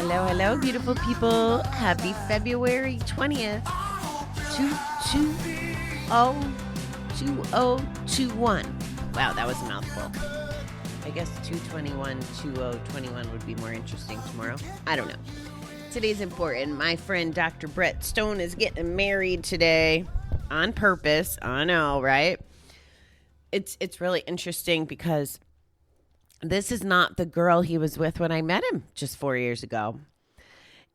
Hello, hello, beautiful people. Happy February 20th, 2021. Wow, that was a mouthful. I guess 2021 would be more interesting tomorrow. I don't know. Today's important. My friend Dr. Brett Stone is getting married today on purpose. I know, right? It's really interesting because this is not the girl he was with when I met him just 4 years ago.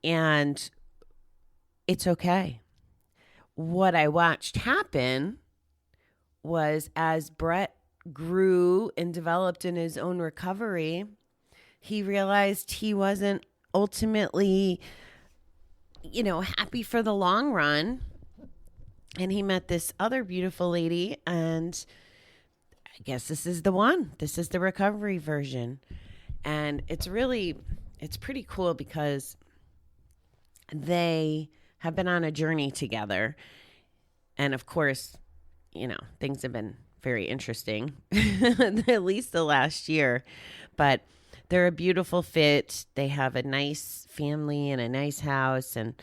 And it's okay. What I watched happen was as Brett grew and developed in his own recovery, he realized he wasn't ultimately, happy for the long run. And he met this other beautiful lady, and I guess this is the one. This is the recovery version. And it's pretty cool because they have been on a journey together. And of course, things have been very interesting, at least the last year. But they're a beautiful fit. They have a nice family and a nice house. And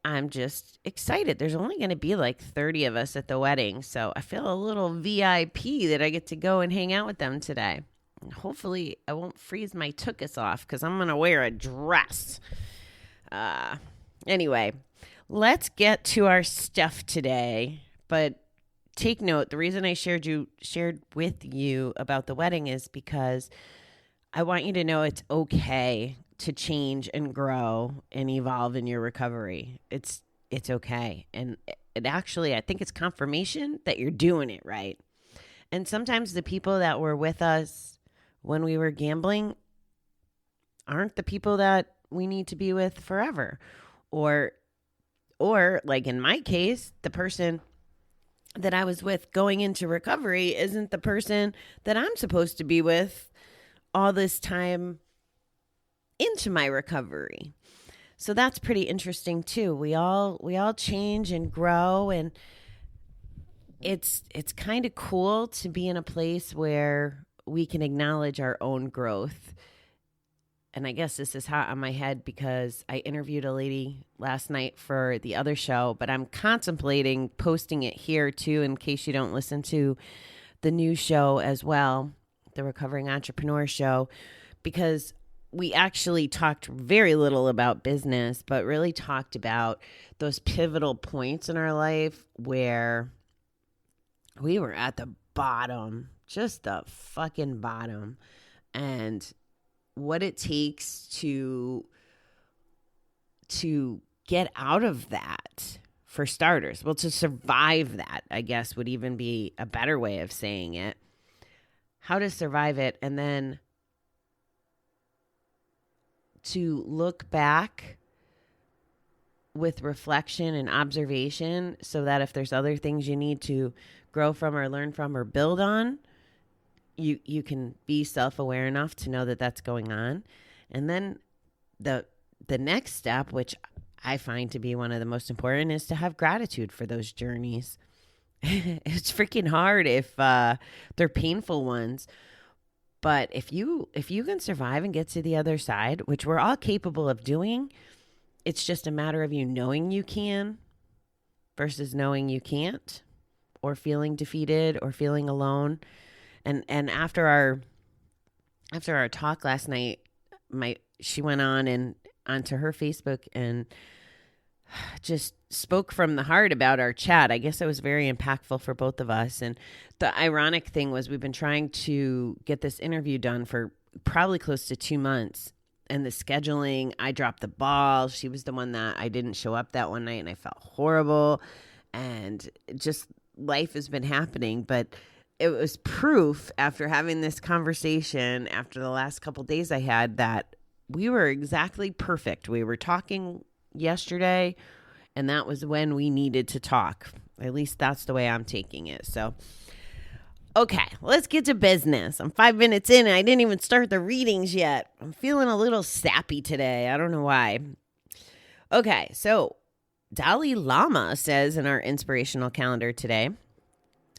I'm just excited. There's only going to be like 30 of us at the wedding. So I feel a little VIP that I get to go and hang out with them today. And hopefully I won't freeze my tuchus off because I'm going to wear a dress. Anyway, let's get to our stuff today. But take note, the reason I shared with you about the wedding is because I want you to know it's okay to change and grow and evolve in your recovery. It's okay. And it actually, I think it's confirmation that you're doing it right. And sometimes the people that were with us when we were gambling aren't the people that we need to be with forever. Or like in my case, the person that I was with going into recovery isn't the person that I'm supposed to be with all this time into my recovery. So that's pretty interesting too. We all change and grow, and it's kind of cool to be in a place where we can acknowledge our own growth. And I guess this is hot on my head because I interviewed a lady last night for the other show, but I'm contemplating posting it here too in case you don't listen to the new show as well, the Recovering Entrepreneur Show, because we actually talked very little about business, but really talked about those pivotal points in our life where we were at the bottom, just the fucking bottom, and what it takes to get out of that, for starters. Well, to survive that, I guess, would even be a better way of saying it. How to survive it, and then to look back with reflection and observation so that if there's other things you need to grow from or learn from or build on, you can be self-aware enough to know that that's going on. And then the next step, which I find to be one of the most important, is to have gratitude for those journeys. It's freaking hard if they're painful ones. But if you can survive and get to the other side, which we're all capable of doing, it's just a matter of you knowing you can versus knowing you can't, or feeling defeated or feeling alone. And after our talk last night, she went on onto her Facebook and just spoke from the heart about our chat. I guess it was very impactful for both of us. And the ironic thing was we've been trying to get this interview done for probably close to 2 months. And the scheduling, I dropped the ball. She was the one that I didn't show up that one night, and I felt horrible. And just life has been happening. But it was proof after having this conversation, after the last couple of days I had, that we were exactly perfect. We were talking yesterday, and that was when we needed to talk. At least that's the way I'm taking it. So, okay, let's get to business. I'm 5 minutes in, and I didn't even start the readings yet. I'm feeling a little sappy today. I don't know why. Okay, so Dalai Lama says in our inspirational calendar today,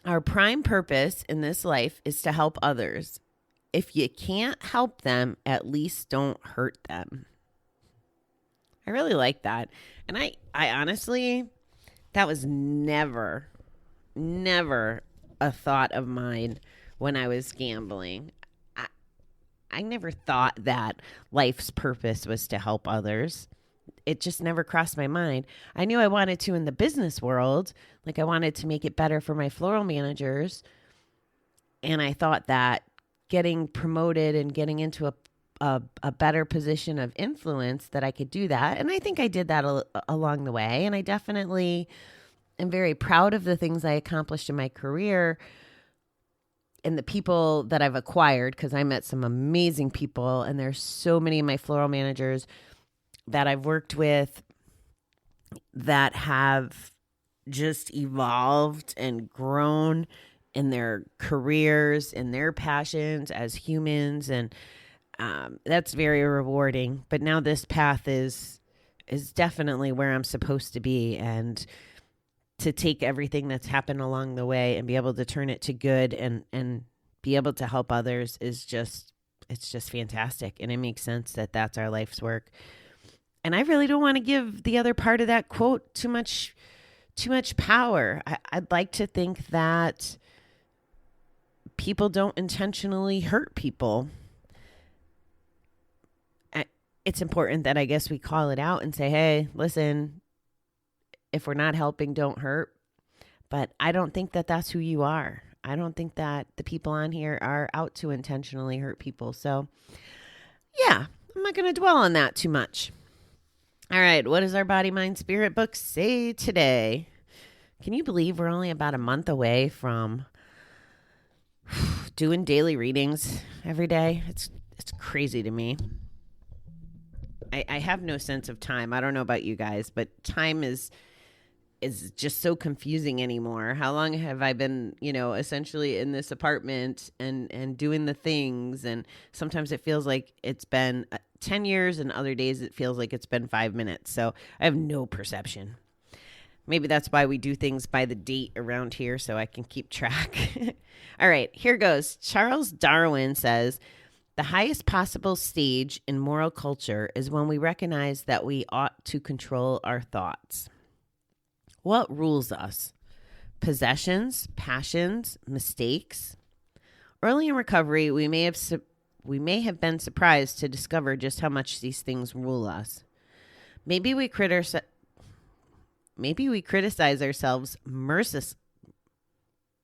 our prime purpose in this life is to help others. If you can't help them, at least don't hurt them. I really like that. And I honestly, that was never a thought of mine when I was gambling. I, I never thought that life's purpose was to help others. It just never crossed my mind. I knew I wanted to in the business world. Like I wanted to make it better for my floral managers. And I thought that getting promoted and getting into a better position of influence that I could do that. And I think I did that along the way. And I definitely am very proud of the things I accomplished in my career and the people that I've acquired, because I met some amazing people. And there's so many of my floral managers that I've worked with that have just evolved and grown in their careers, in their passions as humans. And that's very rewarding. But now this path is definitely where I'm supposed to be. And to take everything that's happened along the way and be able to turn it to good and be able to help others is just, it's just fantastic. And it makes sense that that's our life's work. And I really don't want to give the other part of that quote too much power. I'd like to think that people don't intentionally hurt people. It's important that I guess we call it out and say, hey, listen, if we're not helping, don't hurt. But I don't think that that's who you are. I don't think that the people on here are out to intentionally hurt people. So yeah, I'm not going to dwell on that too much. All right, what does our Body, Mind, Spirit book say today? Can you believe we're only about a month away from doing daily readings every day? It's crazy to me. I have no sense of time. I don't know about you guys, but time is just so confusing anymore. How long have I been, essentially in this apartment and doing the things? And sometimes it feels like it's been 10 years and other days it feels like it's been 5 minutes. So I have no perception. Maybe that's why we do things by the date around here so I can keep track. All right, here goes. Charles Darwin says, the highest possible stage in moral culture is when we recognize that we ought to control our thoughts. What rules us? Possessions, passions, mistakes? Early in recovery, we may have been surprised to discover just how much these things rule us. Maybe we criticize ourselves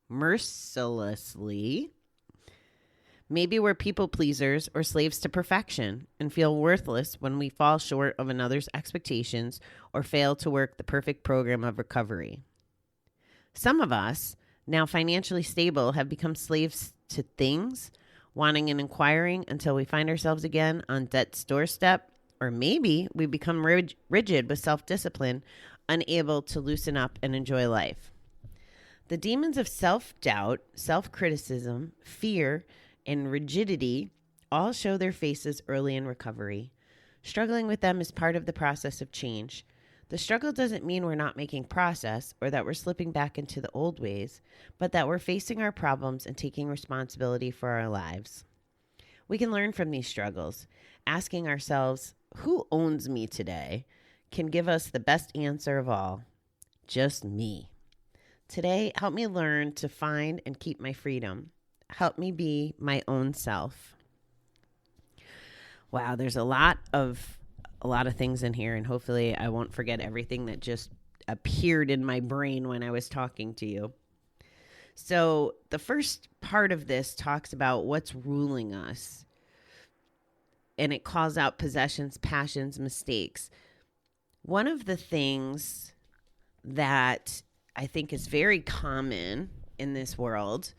mercilessly. Maybe we're people pleasers or slaves to perfection and feel worthless when we fall short of another's expectations or fail to work the perfect program of recovery. Some of us, now financially stable, have become slaves to things, wanting and inquiring until we find ourselves again on death's doorstep, or maybe we become rigid with self-discipline, unable to loosen up and enjoy life. The demons of self-doubt, self-criticism, fear, and rigidity all show their faces early in recovery. Struggling with them is part of the process of change. The struggle doesn't mean we're not making progress or that we're slipping back into the old ways, but that we're facing our problems and taking responsibility for our lives. We can learn from these struggles. Asking ourselves, who owns me today, can give us the best answer of all. Just me. Today, help me learn to find and keep my freedom. Help me be my own self. Wow, there's a lot of things in here, and hopefully I won't forget everything that just appeared in my brain when I was talking to you. So the first part of this talks about what's ruling us, and it calls out possessions, passions, mistakes. One of the things that I think is very common in this world,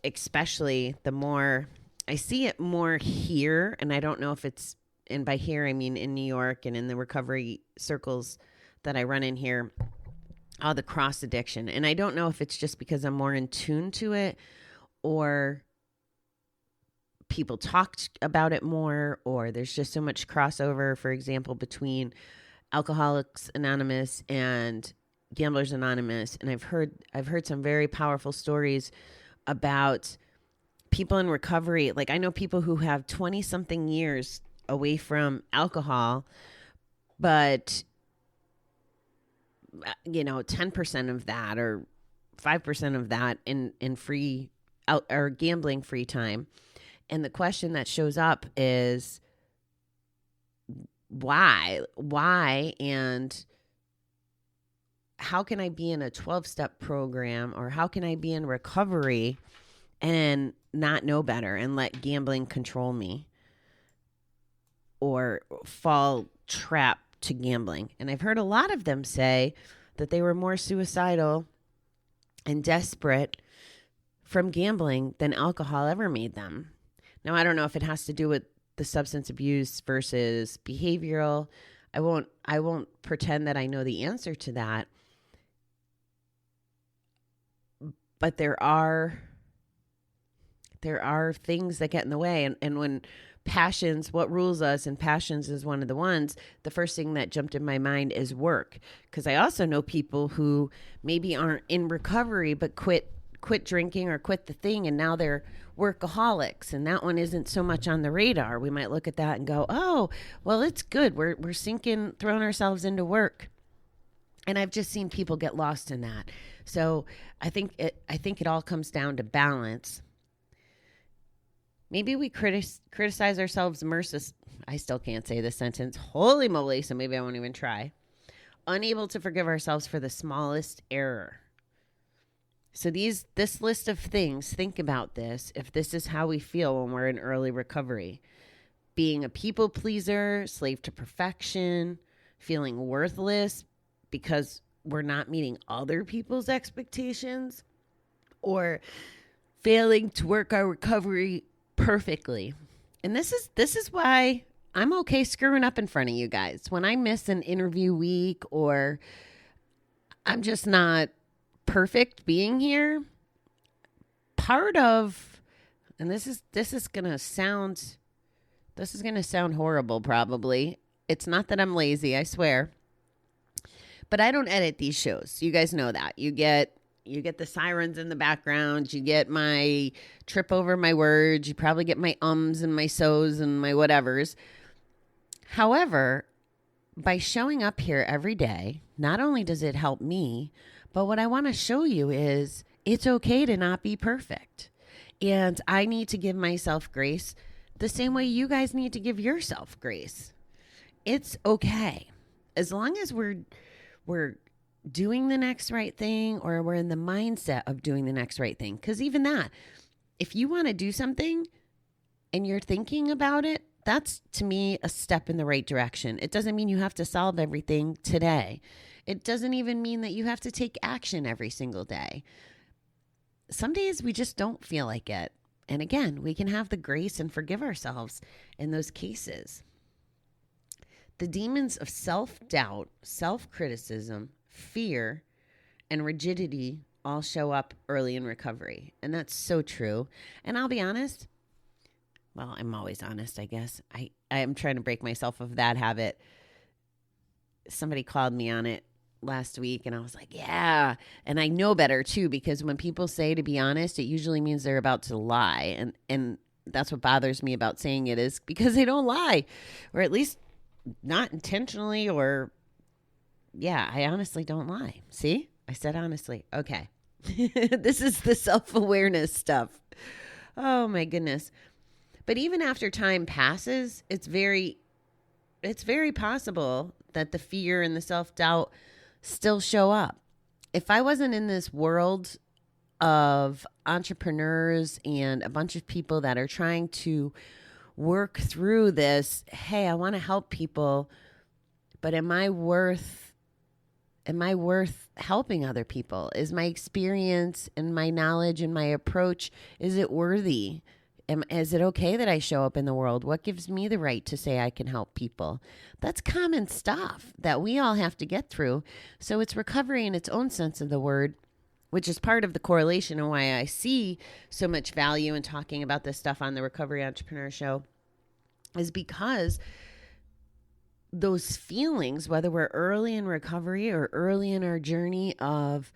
especially the more I see it more here, and I don't know if it's, and by here I mean in New York and in the recovery circles that I run in here, all the cross addiction. And I don't know if it's just because I'm more in tune to it, or people talked about it more, or there's just so much crossover, for example, between Alcoholics Anonymous and Gamblers Anonymous. And I've heard some very powerful stories about people in recovery. Like I know people who have 20 something years away from alcohol, But 10% of that or 5% of that in free out or gambling free time. And the question that shows up is why, and how can I be in a 12-step program, or how can I be in recovery and not know better and let gambling control me or fall trap to gambling? And I've heard a lot of them say that they were more suicidal and desperate from gambling than alcohol ever made them. Now, I don't know if it has to do with the substance abuse versus behavioral. I won't pretend that I know the answer to that. But there are things that get in the way. And when passions, what rules us, and passions is one of the ones, the first thing that jumped in my mind is work. Because I also know people who maybe aren't in recovery, but quit drinking or quit the thing, and now they're workaholics, and that one isn't so much on the radar. We might look at that and go, oh, well, it's good. We're throwing ourselves into work. And I've just seen people get lost in that. So I think it all comes down to balance. Maybe we criticize ourselves I still can't say this sentence. Holy moly, so maybe I won't even try. Unable to forgive ourselves for the smallest error. So this list of things, think about this, if this is how we feel when we're in early recovery. Being a people pleaser, slave to perfection, feeling worthless because we're not meeting other people's expectations, or failing to work our recovery perfectly. And this is why I'm okay screwing up in front of you guys. When I miss an interview week, or I'm just not perfect being here, part of, and this is going to sound horrible probably. It's not that I'm lazy, I swear. But I don't edit these shows. You guys know that. You get the sirens in the background. You get my trip over my words. You probably get my ums and my so's and my whatevers. However, by showing up here every day, not only does it help me, but what I want to show you is it's okay to not be perfect. And I need to give myself grace the same way you guys need to give yourself grace. It's okay. As long as we're doing the next right thing, or we're in the mindset of doing the next right thing. Because even that, if you want to do something and you're thinking about it, that's, to me, a step in the right direction. It doesn't mean you have to solve everything today. It doesn't even mean that you have to take action every single day. Some days we just don't feel like it. And again, we can have the grace and forgive ourselves in those cases. The demons of self-doubt, self-criticism, fear, and rigidity all show up early in recovery. And that's so true. And I'll be honest. Well, I'm always honest, I guess. I am trying to break myself of that habit. Somebody called me on it last week, and I was like, yeah. And I know better, too, because when people say to be honest, it usually means they're about to lie. And that's what bothers me about saying it, is because they don't lie, or at least not intentionally, or yeah, I honestly don't lie. See, I said honestly. Okay. This is the self-awareness stuff. Oh my goodness. But even after time passes, it's very possible that the fear and the self-doubt still show up. If I wasn't in this world of entrepreneurs and a bunch of people that are trying to work through this, hey, I want to help people, but am I worth helping other people? Is my experience and my knowledge and my approach, is it worthy? Is it okay that I show up in the world? What gives me the right to say I can help people? That's common stuff that we all have to get through. So it's recovery in its own sense of the word, which is part of the correlation and why I see so much value in talking about this stuff on the Recovery Entrepreneur Show, is because those feelings, whether we're early in recovery or early in our journey of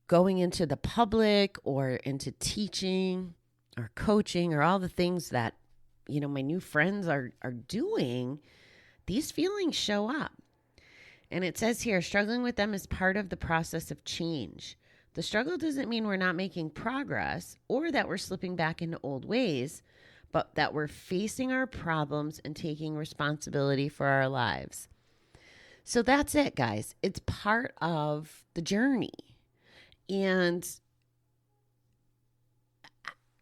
going into the public or into teaching or coaching or all the things that, my new friends are doing, these feelings show up. And it says here, struggling with them is part of the process of change. The struggle doesn't mean we're not making progress or that we're slipping back into old ways, but that we're facing our problems and taking responsibility for our lives. So that's it, guys. It's part of the journey. And,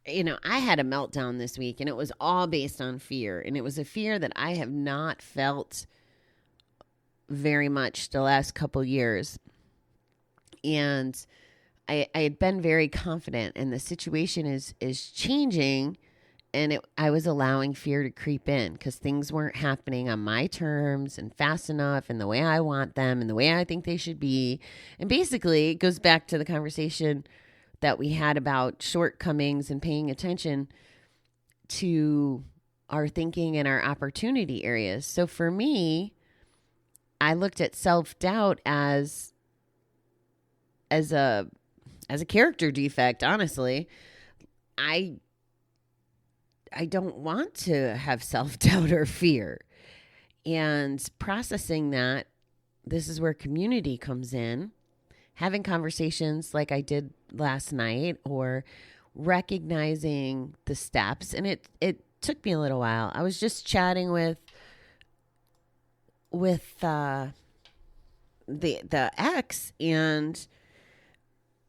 I had a meltdown this week, and it was all based on fear. And it was a fear that I have not felt very much the last couple years. And I had been very confident, and the situation is changing, and I was allowing fear to creep in because things weren't happening on my terms and fast enough and the way I want them and the way I think they should be. And basically, it goes back to the conversation that we had about shortcomings and paying attention to our thinking and our opportunity areas. So for me, I looked at self-doubt as a character defect. Honestly, I don't want to have self-doubt or fear. And processing that, this is where community comes in. Having conversations like I did last night, or recognizing the steps. And it took me a little while. I was just chatting with the ex, and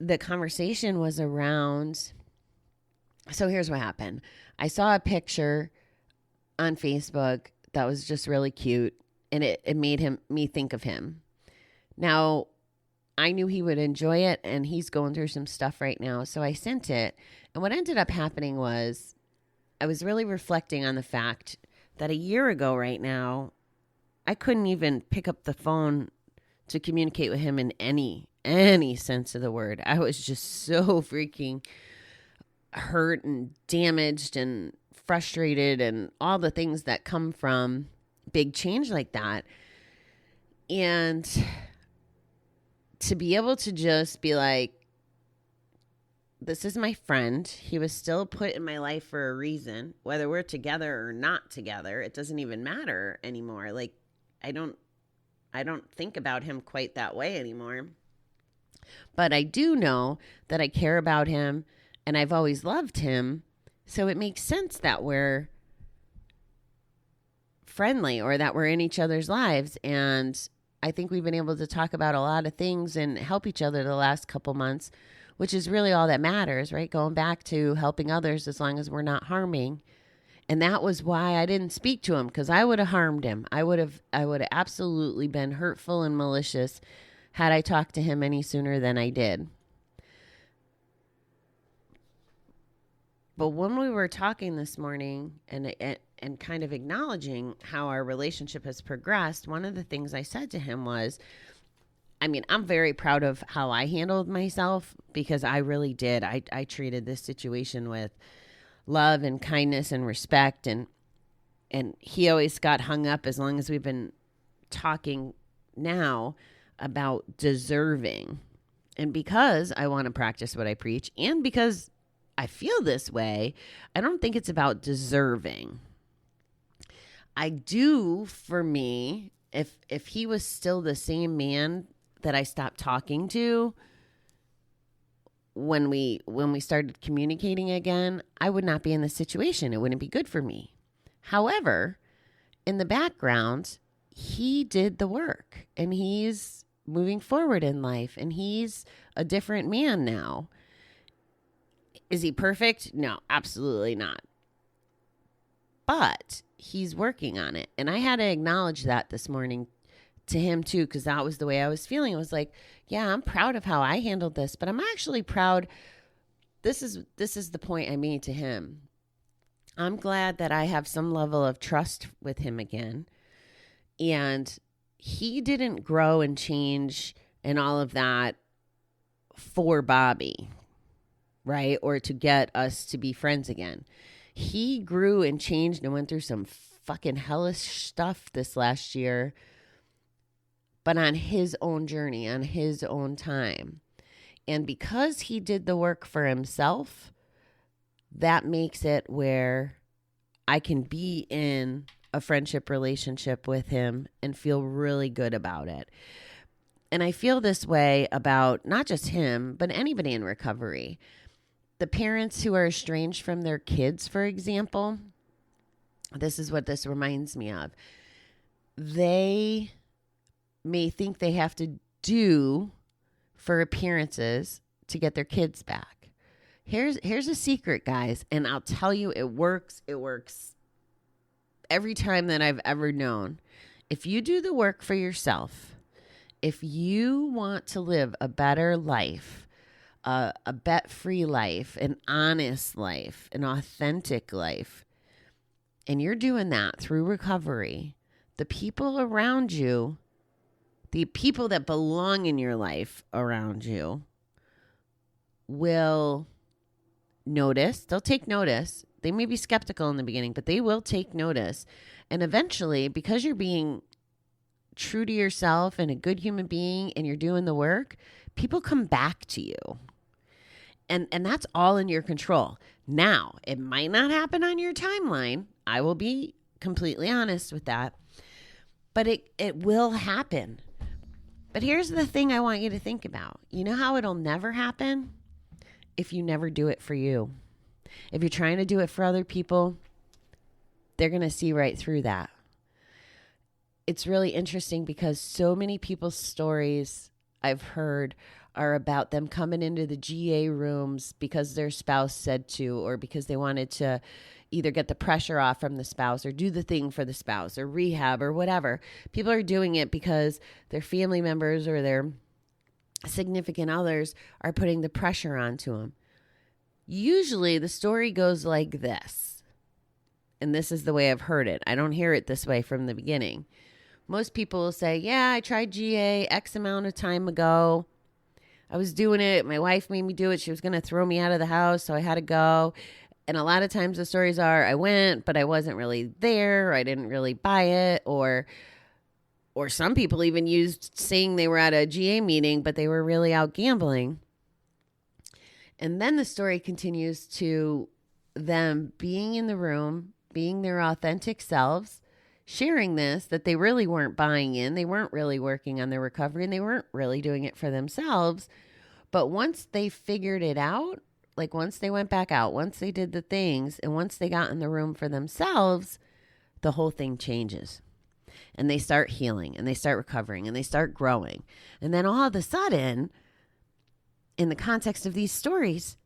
the conversation was around, so here's what happened. I saw a picture on Facebook that was just really cute, and it made me think of him. Now, I knew he would enjoy it, and he's going through some stuff right now, so I sent it. And what ended up happening was I was really reflecting on the fact that a year ago right now, I couldn't even pick up the phone to communicate with him in any sense of the word. I was just so freaking hurt and damaged and frustrated and all the things that come from big change like that. And to be able to just be like, this is my friend. He was still put in my life for a reason, whether we're together or not together. It doesn't even matter anymore. Like, I don't think about him quite that way anymore. But I do know that I care about him, and I've always loved him. So it makes sense that we're friendly, or that we're in each other's lives. And I think we've been able to talk about a lot of things and help each other the last couple months, which is really all that matters, right? Going back to helping others as long as we're not harming. And that was why I didn't speak to him, because I would have harmed him. I would have absolutely been hurtful and malicious had I talked to him any sooner than I did. But when we were talking this morning and kind of acknowledging how our relationship has progressed, one of the things I said to him was, I'm very proud of how I handled myself, because I really did. I treated this situation with love and kindness and respect. And he always got hung up, as long as we've been talking now, about deserving. And because I want to practice what I preach, and because I feel this way, I don't think it's about deserving. I do, for me, if he was still the same man that I stopped talking to when we started communicating again, I would not be in this situation. It wouldn't be good for me. However, in the background, he did the work, and he's moving forward in life, and he's a different man now. Is he perfect? No, absolutely not. But he's working on it. And I had to acknowledge that this morning to him too, because that was the way I was feeling. I was like, yeah, I'm proud of how I handled this, but I'm actually proud. This is the point I made to him. I'm glad that I have some level of trust with him again. And he didn't grow and change and all of that for Bobby, right? Or to get us to be friends again. He grew and changed and went through some fucking hellish stuff this last year, but on his own journey, on his own time. And because he did the work for himself, that makes it where I can be in a friendship relationship with him and feel really good about it. And I feel this way about not just him, but anybody in recovery. The parents who are estranged from their kids, for example, this is what this reminds me of. They may think they have to do for appearances to get their kids back. Here's a secret, guys, and I'll tell you, it works. It works every time that I've ever known. If you do the work for yourself, if you want to live a better life, a bet-free life, an honest life, an authentic life, and you're doing that through recovery, the people around you, the people that belong in your life around you will notice. They'll take notice. They may be skeptical in the beginning, but they will take notice. And eventually, because you're being true to yourself and a good human being and you're doing the work, people come back to you. And that's all in your control. Now, it might not happen on your timeline. I will be completely honest with that. But it will happen. But here's the thing I want you to think about. You know how it'll never happen? If you never do it for you. If you're trying to do it for other people, they're going to see right through that. It's really interesting because so many people's stories I've heard are about them coming into the GA rooms because their spouse said to, or because they wanted to either get the pressure off from the spouse or do the thing for the spouse or rehab or whatever. People are doing it because their family members or their significant others are putting the pressure onto them. Usually the story goes like this, and this is the way I've heard it. I don't hear it this way from the beginning. Most people will say, yeah, I tried GA X amount of time ago. I was doing it. My wife made me do it. She was going to throw me out of the house, so I had to go. And a lot of times the stories are, I went, but I wasn't really there. Or I didn't really buy it. Or some people even used saying they were at a GA meeting, but they were really out gambling. And then the story continues to them being in the room, being their authentic selves, sharing this, that they really weren't buying in. They weren't really working on their recovery, and they weren't really doing it for themselves. But once they figured it out, like once they went back out, once they did the things, and once they got in the room for themselves, the whole thing changes. And they start healing, and they start recovering, and they start growing. And then all of a sudden, in the context of these stories,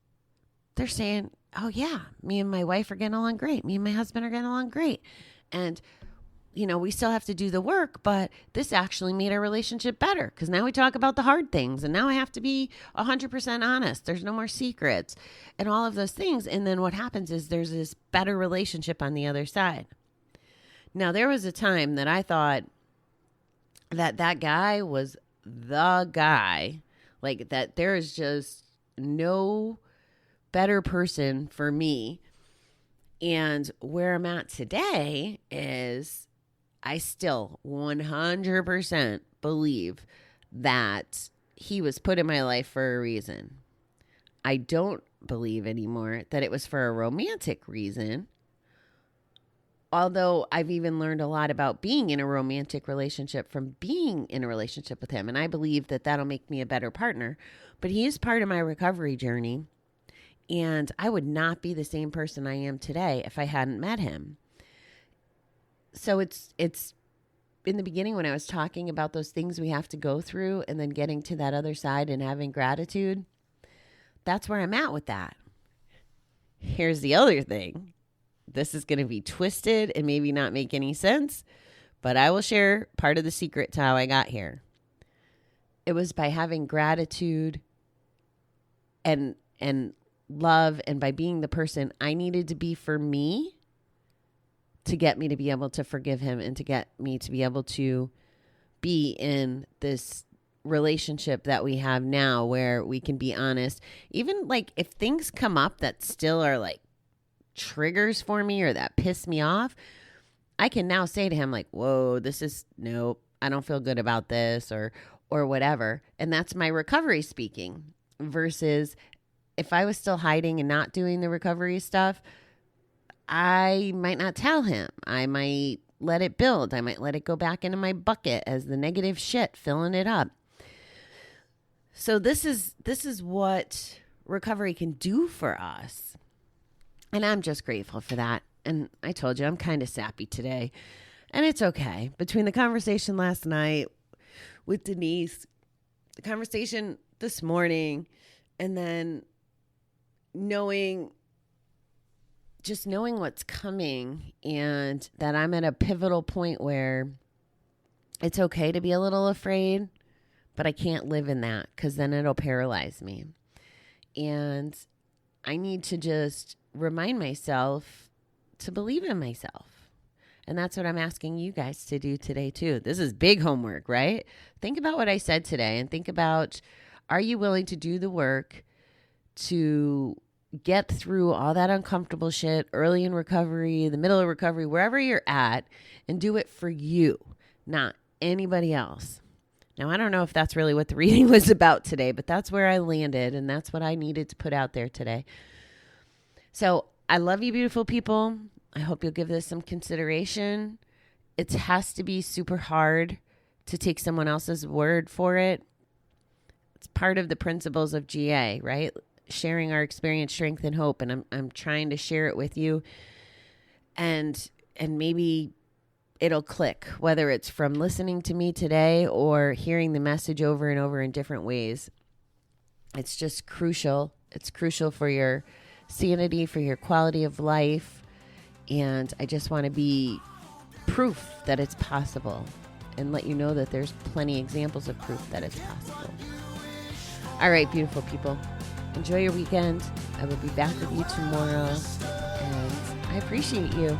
they're saying, oh yeah, me and my wife are getting along great. Me and my husband are getting along great. And, you know, we still have to do the work, but this actually made our relationship better because now we talk about the hard things, and now I have to be 100% honest. There's no more secrets and all of those things. And then what happens is there's this better relationship on the other side. Now, there was a time that I thought that guy was the guy, like that there is just no better person for me. And where I'm at today is I still 100% believe that he was put in my life for a reason. I don't believe anymore that it was for a romantic reason. Although I've even learned a lot about being in a romantic relationship from being in a relationship with him. And I believe that that'll make me a better partner. But he is part of my recovery journey. And I would not be the same person I am today if I hadn't met him. So it's in the beginning when I was talking about those things we have to go through and then getting to that other side and having gratitude, that's where I'm at with that. Here's the other thing. This is going to be twisted and maybe not make any sense, but I will share part of the secret to how I got here. It was by having gratitude and love, and by being the person I needed to be for me to get me to be able to forgive him and to get me to be able to be in this relationship that we have now where we can be honest. Even like if things come up that still are like triggers for me or that piss me off, I can now say to him like, whoa, nope, I don't feel good about this or whatever. And that's my recovery speaking. Versus if I was still hiding and not doing the recovery stuff, I might not tell him. I might let it build. I might let it go back into my bucket as the negative shit, filling it up. So this is what recovery can do for us. And I'm just grateful for that. And I told you, I'm kind of sappy today. And it's okay. Between the conversation last night with Denise, the conversation this morning, and then knowing what's coming, and that I'm at a pivotal point where it's okay to be a little afraid, but I can't live in that because then it'll paralyze me. And I need to just remind myself to believe in myself. And that's what I'm asking you guys to do today too. This is big homework, right? Think about what I said today and think about, are you willing to do the work to get through all that uncomfortable shit early in recovery, the middle of recovery, wherever you're at, and do it for you, not anybody else. Now, I don't know if that's really what the reading was about today, but that's where I landed, and that's what I needed to put out there today. So I love you, beautiful people. I hope you'll give this some consideration. It has to be super hard to take someone else's word for it. It's part of the principles of GA, right? Sharing our experience, strength, and hope. And I'm trying to share it with you. And maybe it'll click, whether it's from listening to me today or hearing the message over and over in different ways. It's just crucial. It's crucial for your sanity, for your quality of life. And I just want to be proof that it's possible and let you know that there's plenty examples of proof that it's possible. All right, beautiful people. Enjoy your weekend. I will be back with you tomorrow. And I appreciate you.